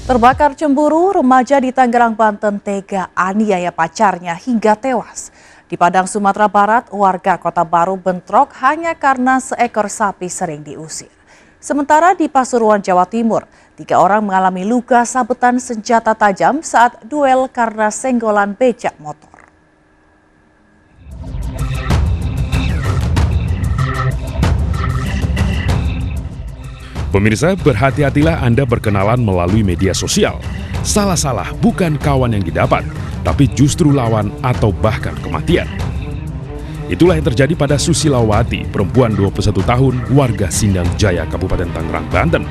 Terbakar cemburu, remaja di Tangerang, Banten tega aniaya pacarnya hingga tewas. Di Padang, Sumatera Barat, warga Kota Baru bentrok hanya karena seekor sapi sering diusir. Sementara di Pasuruan, Jawa Timur, 3 orang mengalami luka sabetan senjata tajam saat duel karena senggolan becak motor. Pemirsa, berhati-hatilah Anda berkenalan melalui media sosial. Salah-salah bukan kawan yang didapat, tapi justru lawan atau bahkan kematian. Itulah yang terjadi pada Susilawati, perempuan 21 tahun, warga Sindang Jaya, Kabupaten Tangerang, Banten.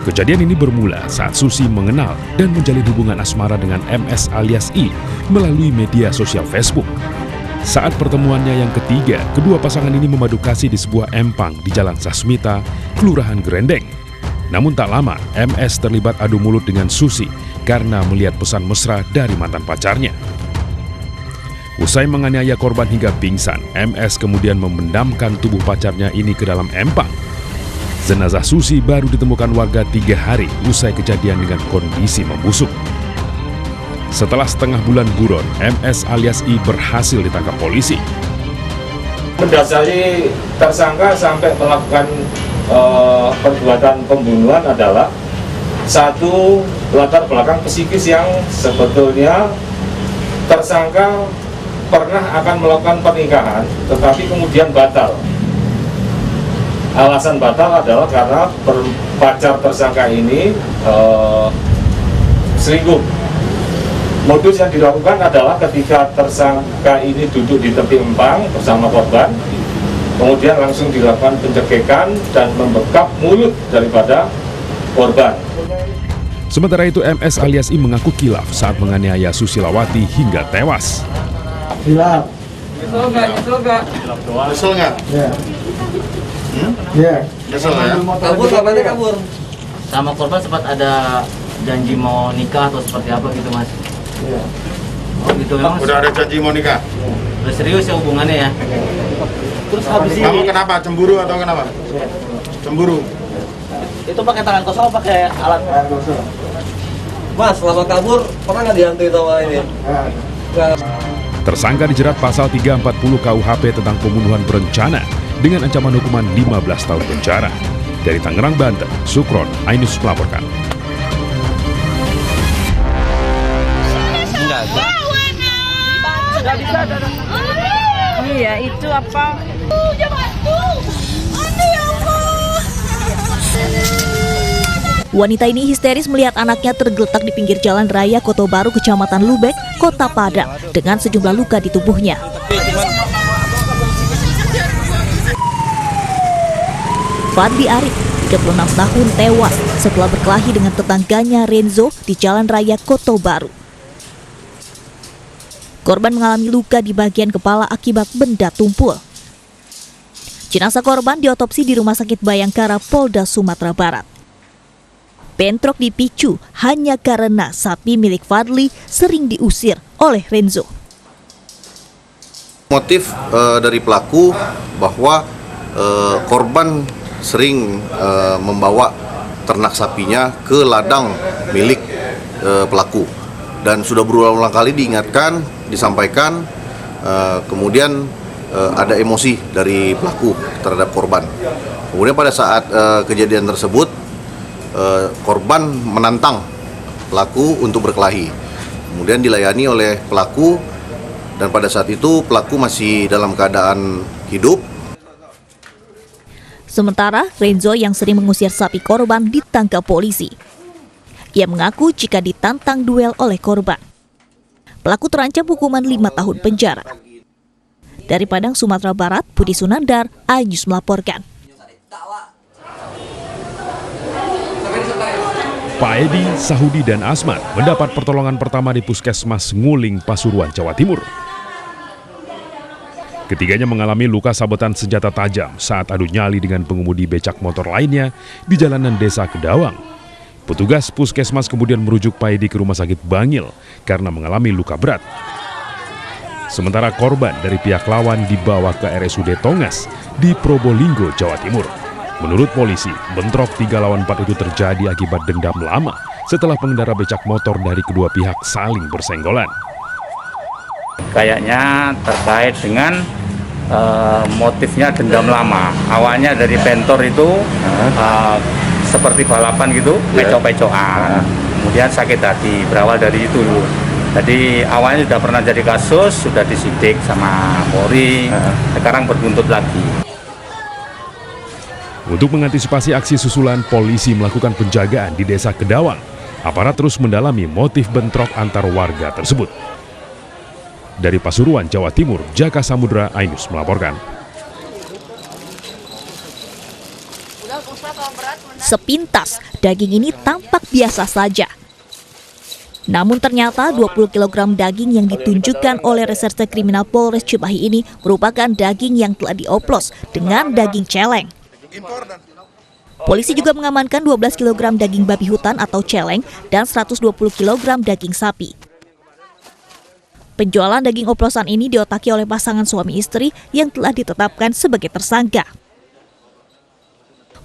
Kejadian ini bermula saat Susi mengenal dan menjalin hubungan asmara dengan MS alias I melalui media sosial Facebook. Saat pertemuannya yang ketiga, kedua pasangan ini memadu kasih di sebuah empang di Jalan Sasmita, Kelurahan Grendeng. Namun tak lama, MS terlibat adu mulut dengan Susi karena melihat pesan mesra dari mantan pacarnya. Usai menganiaya korban hingga pingsan, MS kemudian memendamkan tubuh pacarnya ini ke dalam empang. Jenazah Susi baru ditemukan warga 3 hari usai kejadian dengan kondisi membusuk. Setelah setengah bulan buron, MS alias I berhasil ditangkap polisi. Mendasari tersangka sampai melakukan perbuatan pembunuhan adalah satu latar belakang psikis yang sebetulnya tersangka pernah akan melakukan pernikahan tetapi kemudian batal. Alasan batal adalah karena pacar tersangka ini selingkuh. Modus yang dilakukan adalah ketika tersangka ini duduk di tepi empang bersama korban, kemudian langsung dilakukan pencegahan dan membekap mulut daripada korban. Sementara itu, MS alias I mengaku kilaf saat menganiaya Susilawati hingga tewas. Kilaf. Nyesel nggak? Iya. Iya. Nyesel ya? Kabur. Sama korban sempat ada janji mau nikah atau seperti apa gitu, Mas? Iya. Oh gitu memang. Udah ada janji mau nikah? Udah serius ya hubungannya ya? Terus habis ini kamu kenapa? Cemburu atau kenapa? Cemburu. itu pakai tangan kosong atau pakai alat? Tangan kosong. Mas, selama kabur pernah nggak dihantui sama ini? Tersangka dijerat pasal 340 KUHP tentang pembunuhan berencana dengan ancaman hukuman 15 tahun penjara. Dari Tangerang, Banten, Sukron, Ainus melaporkan. Iya, itu apa? Wanita ini histeris melihat anaknya tergeletak di pinggir jalan raya Kota Baru, Kecamatan Lubek, Kota Padang, dengan sejumlah luka di tubuhnya. Fadli Arif, 36 tahun, tewas setelah berkelahi dengan tetangganya Renzo di jalan raya Kota Baru. Korban mengalami luka di bagian kepala akibat benda tumpul. Jenazah korban diotopsi di Rumah Sakit Bayangkara, Polda Sumatera Barat. Bentrok dipicu hanya karena sapi milik Fadli sering diusir oleh Renzo. Motif dari pelaku bahwa korban sering membawa ternak sapinya ke ladang milik pelaku. Dan sudah berulang-ulang kali diingatkan, disampaikan, kemudian ada emosi dari pelaku terhadap korban. Kemudian pada saat kejadian tersebut, korban menantang pelaku untuk berkelahi. Kemudian dilayani oleh pelaku, dan pada saat itu pelaku masih dalam keadaan hidup. Sementara Renzo yang sering mengusir sapi korban ditangkap polisi. Ia mengaku jika ditantang duel oleh korban, pelaku terancam hukuman 5 tahun penjara. Dari Padang, Sumatera Barat, Budi Sunandar, Ainus melaporkan. Pak Edi, Sahudi, dan Asmat mendapat pertolongan pertama di Puskesmas Nguling, Pasuruan, Jawa Timur. Ketiganya mengalami luka sabetan senjata tajam saat adu nyali dengan pengemudi becak motor lainnya di jalanan Desa Kedawang. Petugas Puskesmas kemudian merujuk Pak Edi ke Rumah Sakit Bangil karena mengalami luka berat. Sementara korban dari pihak lawan dibawa ke RSUD Tongas di Probolinggo, Jawa Timur. Menurut polisi, bentrok 3 lawan 4 itu terjadi akibat dendam lama setelah pengendara becak motor dari kedua pihak saling bersenggolan. Kayaknya terkait dengan motifnya dendam lama. Awalnya dari bentor itu seperti balapan gitu, pecok-pecokan. Kemudian sakit hati, berawal dari itu. Jadi awalnya sudah pernah jadi kasus, sudah disidik sama Polri, sekarang berbuntut lagi. Untuk mengantisipasi aksi susulan, polisi melakukan penjagaan di Desa Kedawang. Aparat terus mendalami motif bentrok antar warga tersebut. Dari Pasuruan, Jawa Timur, Jaka Samudra, Ainus melaporkan. Sepintas, daging ini tampak biasa saja. Namun ternyata 20 kg daging yang ditunjukkan oleh Reserse Kriminal Polres Cimahi ini merupakan daging yang telah dioplos dengan daging celeng. Polisi juga mengamankan 12 kg daging babi hutan atau celeng dan 120 kg daging sapi. Penjualan daging oplosan ini diotaki oleh pasangan suami istri yang telah ditetapkan sebagai tersangka.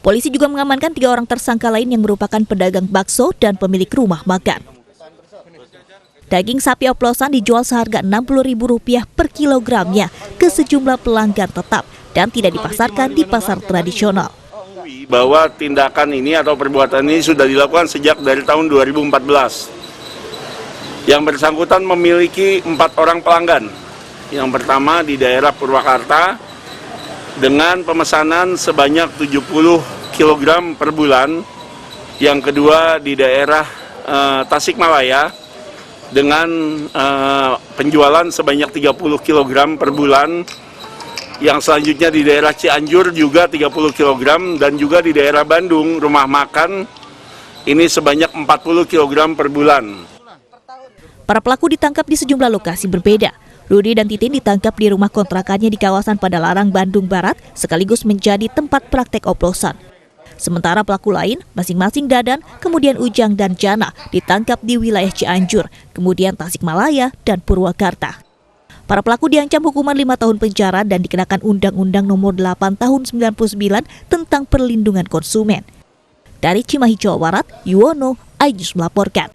Polisi juga mengamankan 3 orang tersangka lain yang merupakan pedagang bakso dan pemilik rumah makan. Daging sapi oplosan dijual seharga Rp60.000 per kilogramnya ke sejumlah pelanggan tetap dan tidak dipasarkan di pasar tradisional. Bahwa tindakan ini atau perbuatan ini sudah dilakukan sejak dari tahun 2014. Yang bersangkutan memiliki 4 orang pelanggan. Yang pertama di daerah Purwakarta dengan pemesanan sebanyak 70 kg per bulan. Yang kedua di daerah Tasikmalaya dengan penjualan sebanyak 30 kg per bulan. Yang selanjutnya di daerah Cianjur juga 30 kg dan juga di daerah Bandung rumah makan ini sebanyak 40 kg per bulan. Para pelaku ditangkap di sejumlah lokasi berbeda. Rudi dan Titin ditangkap di rumah kontrakannya di kawasan Padalarang, Bandung Barat, sekaligus menjadi tempat praktek oplosan. Sementara pelaku lain, masing-masing Dadan, kemudian Ujang dan Jana, ditangkap di wilayah Cianjur, kemudian Tasikmalaya dan Purwakarta. Para pelaku diancam hukuman 5 tahun penjara dan dikenakan Undang-Undang Nomor 8 Tahun 99 tentang Perlindungan Konsumen. Dari Cimahi, Jawa Barat, Yuwono, Ainus melaporkan.